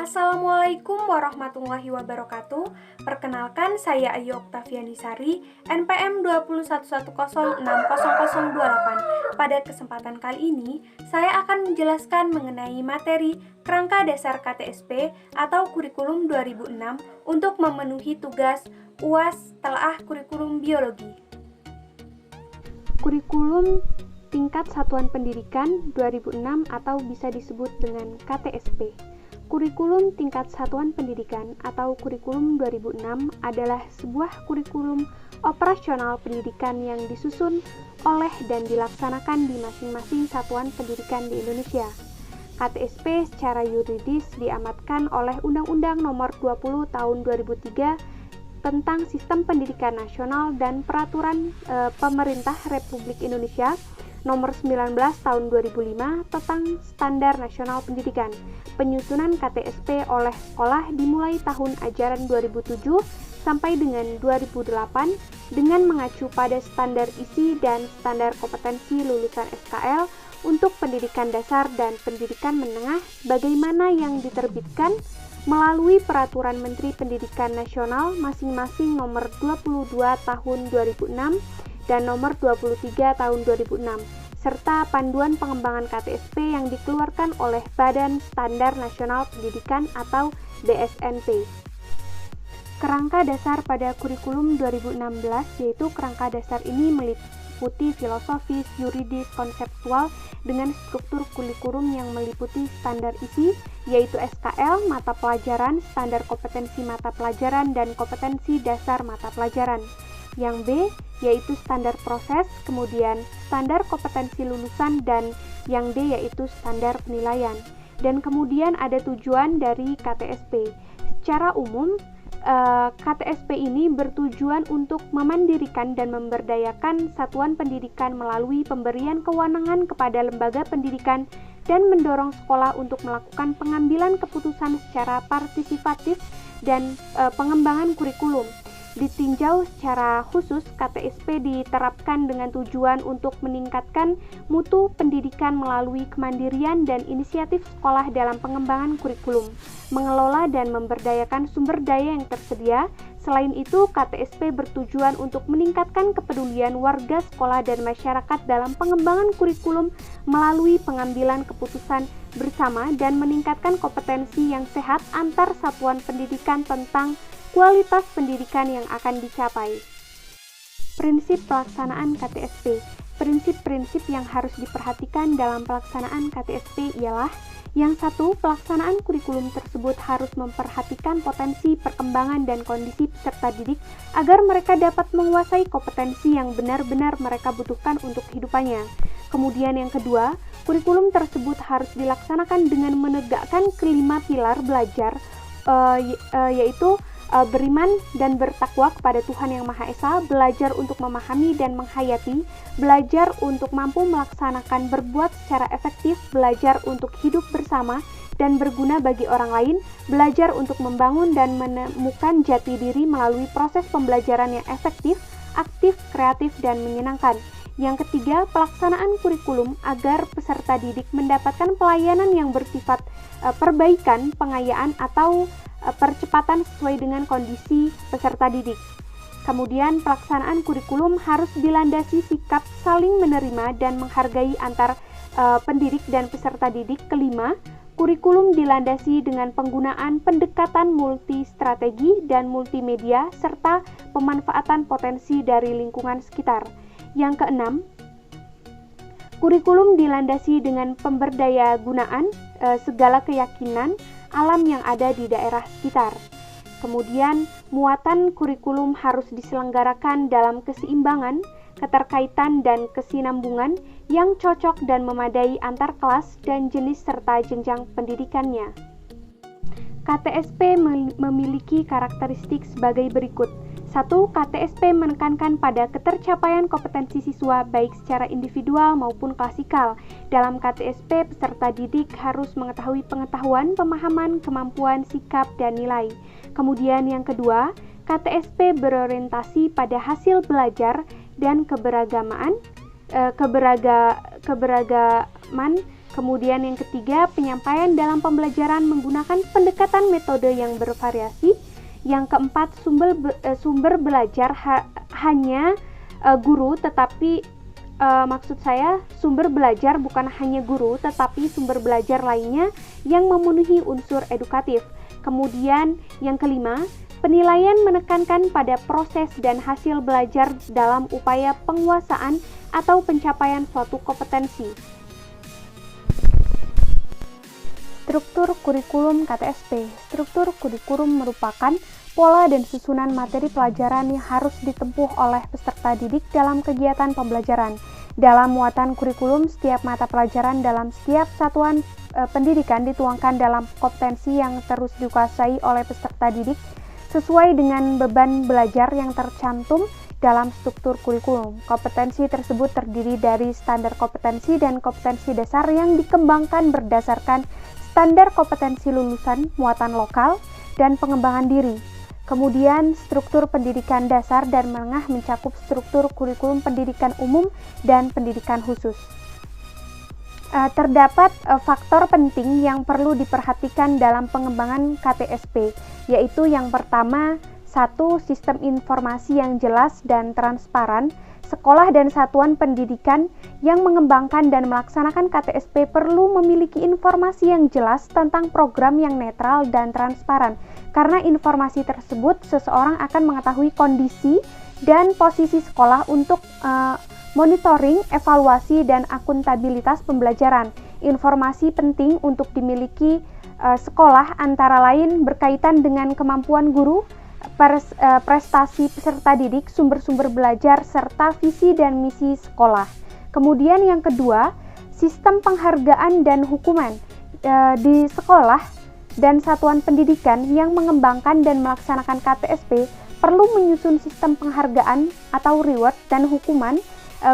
Assalamualaikum warahmatullahi wabarakatuh. Perkenalkan, saya Ayu Oktavianisari, NPM 21110600028. Pada kesempatan kali ini, saya akan menjelaskan mengenai materi Kerangka Dasar KTSP atau Kurikulum 2006 untuk memenuhi tugas UAS Telaah Kurikulum Biologi. Kurikulum Tingkat Satuan Pendidikan 2006 atau bisa disebut dengan KTSP. Kurikulum Tingkat Satuan Pendidikan atau Kurikulum 2006 adalah sebuah kurikulum operasional pendidikan yang disusun oleh dan dilaksanakan di masing-masing satuan pendidikan di Indonesia. KTSP secara yuridis diamatkan oleh Undang-Undang Nomor 20 Tahun 2003 tentang Sistem Pendidikan Nasional dan Peraturan Pemerintah Republik Indonesia Nomor 19 Tahun 2005 tentang Standar Nasional Pendidikan. Penyusunan KTSP oleh sekolah dimulai tahun ajaran 2007 sampai dengan 2008 dengan mengacu pada standar isi dan standar kompetensi lulusan SKL untuk pendidikan dasar dan pendidikan menengah sebagaimana yang diterbitkan melalui Peraturan Menteri Pendidikan Nasional masing-masing nomor 22 tahun 2006 dan nomor 23 tahun 2006, serta panduan pengembangan KTSP yang dikeluarkan oleh Badan Standar Nasional Pendidikan atau BSNP. Kerangka dasar pada kurikulum 2016 yaitu kerangka dasar ini meliputi filosofis, yuridis, konseptual dengan struktur kurikulum yang meliputi standar isi yaitu SKL, mata pelajaran, standar kompetensi mata pelajaran, dan kompetensi dasar mata pelajaran. Yang B yaitu standar proses, kemudian standar kompetensi lulusan, dan yang D yaitu standar penilaian. Dan kemudian ada tujuan dari KTSP. Secara umum, KTSP ini bertujuan untuk memandirikan dan memberdayakan satuan pendidikan melalui pemberian kewenangan kepada lembaga pendidikan dan mendorong sekolah untuk melakukan pengambilan keputusan secara partisipatif dan pengembangan kurikulum. Ditinjau secara khusus, KTSP diterapkan dengan tujuan untuk meningkatkan mutu pendidikan melalui kemandirian dan inisiatif sekolah dalam pengembangan kurikulum, mengelola dan memberdayakan sumber daya yang tersedia. Selain itu, KTSP bertujuan untuk meningkatkan kepedulian warga sekolah dan masyarakat dalam pengembangan kurikulum melalui pengambilan keputusan bersama dan meningkatkan kompetensi yang sehat antar satuan pendidikan tentang kualitas pendidikan yang akan dicapai. Prinsip pelaksanaan KTSP. Prinsip-prinsip yang harus diperhatikan dalam pelaksanaan KTSP ialah: yang satu, pelaksanaan kurikulum tersebut harus memperhatikan potensi perkembangan dan kondisi peserta didik agar mereka dapat menguasai kompetensi yang benar-benar mereka butuhkan untuk kehidupannya. Kemudian yang kedua, kurikulum tersebut harus dilaksanakan dengan menegakkan kelima pilar belajar, yaitu beriman dan bertakwa kepada Tuhan Yang Maha Esa, belajar untuk memahami dan menghayati, belajar untuk mampu melaksanakan berbuat secara efektif, belajar untuk hidup bersama dan berguna bagi orang lain, belajar untuk membangun dan menemukan jati diri melalui proses pembelajaran yang efektif, aktif, kreatif, dan menyenangkan. Yang ketiga, pelaksanaan kurikulum agar peserta didik mendapatkan pelayanan yang bersifat perbaikan, pengayaan, atau percepatan sesuai dengan kondisi peserta didik. Kemudian, pelaksanaan kurikulum harus dilandasi sikap saling menerima dan menghargai antar pendidik dan peserta didik. Kelima, kurikulum dilandasi dengan penggunaan pendekatan multi-strategi dan multimedia serta pemanfaatan potensi dari lingkungan sekitar. Yang keenam, kurikulum dilandasi dengan pemberdaya gunaan segala keyakinan alam yang ada di daerah sekitar. Kemudian, muatan kurikulum harus diselenggarakan dalam keseimbangan, keterkaitan, dan kesinambungan yang cocok dan memadai antar kelas dan jenis serta jenjang pendidikannya. KTSP memiliki karakteristik sebagai berikut. 1. KTSP menekankan pada ketercapaian kompetensi siswa baik secara individual maupun klasikal. Dalam KTSP, peserta didik harus mengetahui pengetahuan, pemahaman, kemampuan, sikap, dan nilai. Kemudian yang kedua, KTSP berorientasi pada hasil belajar dan keberagaman Kemudian yang ketiga, penyampaian dalam pembelajaran menggunakan pendekatan metode yang bervariasi. Yang keempat, sumber belajar hanya guru, tetapi maksud saya sumber belajar bukan hanya guru, tetapi sumber belajar lainnya yang memenuhi unsur edukatif. Kemudian yang kelima, penilaian menekankan pada proses dan hasil belajar dalam upaya penguasaan atau pencapaian suatu kompetensi. Struktur kurikulum KTSP. Struktur kurikulum merupakan pola dan susunan materi pelajaran yang harus ditempuh oleh peserta didik dalam kegiatan pembelajaran. Dalam muatan kurikulum, setiap mata pelajaran dalam setiap satuan pendidikan dituangkan dalam kompetensi yang terus dikuasai oleh peserta didik sesuai dengan beban belajar yang tercantum dalam struktur kurikulum. Kompetensi tersebut terdiri dari standar kompetensi dan kompetensi dasar yang dikembangkan berdasarkan standar kompetensi lulusan, muatan lokal, dan pengembangan diri. Kemudian, struktur pendidikan dasar dan menengah mencakup struktur kurikulum pendidikan umum dan pendidikan khusus. Terdapat faktor penting yang perlu diperhatikan dalam pengembangan KTSP, yaitu yang pertama, 1. Sistem informasi yang jelas dan transparan. Sekolah dan satuan pendidikan yang mengembangkan dan melaksanakan KTSP perlu memiliki informasi yang jelas tentang program yang netral dan transparan. Karena informasi tersebut, seseorang akan mengetahui kondisi dan posisi sekolah untuk monitoring, evaluasi, dan akuntabilitas pembelajaran. Informasi penting untuk dimiliki sekolah antara lain berkaitan dengan kemampuan guru, prestasi peserta didik, sumber-sumber belajar, serta visi dan misi sekolah. Kemudian yang kedua, sistem penghargaan dan hukuman. Di sekolah dan satuan pendidikan yang mengembangkan dan melaksanakan KTSP perlu menyusun sistem penghargaan atau reward dan hukuman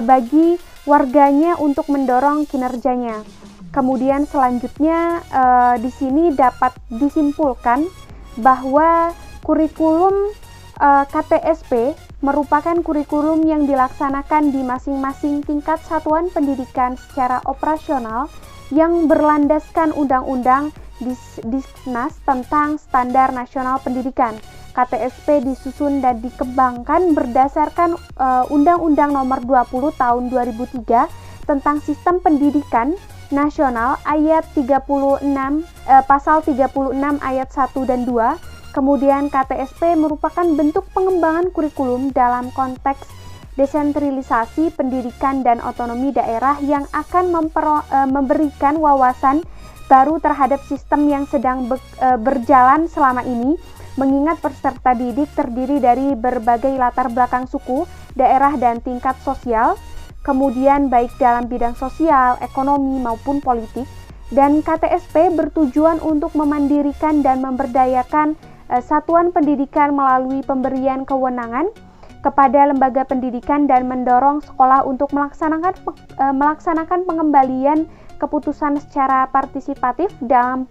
bagi warganya untuk mendorong kinerjanya. Kemudian selanjutnya di sini dapat disimpulkan bahwa kurikulum KTSP merupakan kurikulum yang dilaksanakan di masing-masing tingkat satuan pendidikan secara operasional yang berlandaskan Undang-Undang Disnas tentang Standar Nasional Pendidikan. KTSP disusun dan dikembangkan berdasarkan Undang-Undang Nomor 20 Tahun 2003 tentang Sistem Pendidikan Nasional ayat 36 pasal 36 ayat 1 dan 2. Kemudian KTSP merupakan bentuk pengembangan kurikulum dalam konteks desentralisasi pendidikan dan otonomi daerah yang akan memberikan wawasan baru terhadap sistem yang sedang berjalan selama ini, mengingat peserta didik terdiri dari berbagai latar belakang suku, daerah, dan tingkat sosial, kemudian baik dalam bidang sosial, ekonomi, maupun politik. Dan KTSP bertujuan untuk memandirikan dan memberdayakan satuan pendidikan melalui pemberian kewenangan kepada lembaga pendidikan dan mendorong sekolah untuk melaksanakan pengembalian keputusan secara partisipatif dalam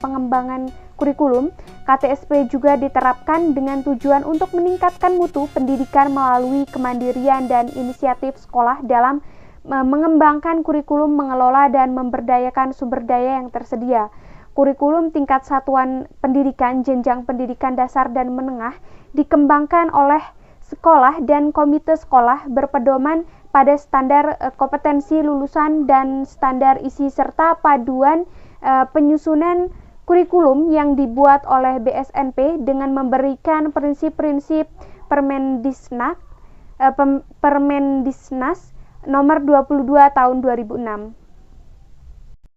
pengembangan kurikulum. KTSP juga diterapkan dengan tujuan untuk meningkatkan mutu pendidikan melalui kemandirian dan inisiatif sekolah dalam mengembangkan kurikulum, mengelola dan memberdayakan sumber daya yang tersedia. Kurikulum tingkat satuan pendidikan, jenjang pendidikan dasar dan menengah dikembangkan oleh sekolah dan komite sekolah berpedoman pada standar kompetensi lulusan dan standar isi serta paduan penyusunan kurikulum yang dibuat oleh BSNP dengan memberikan prinsip-prinsip Permendisnas nomor 22 tahun 2006.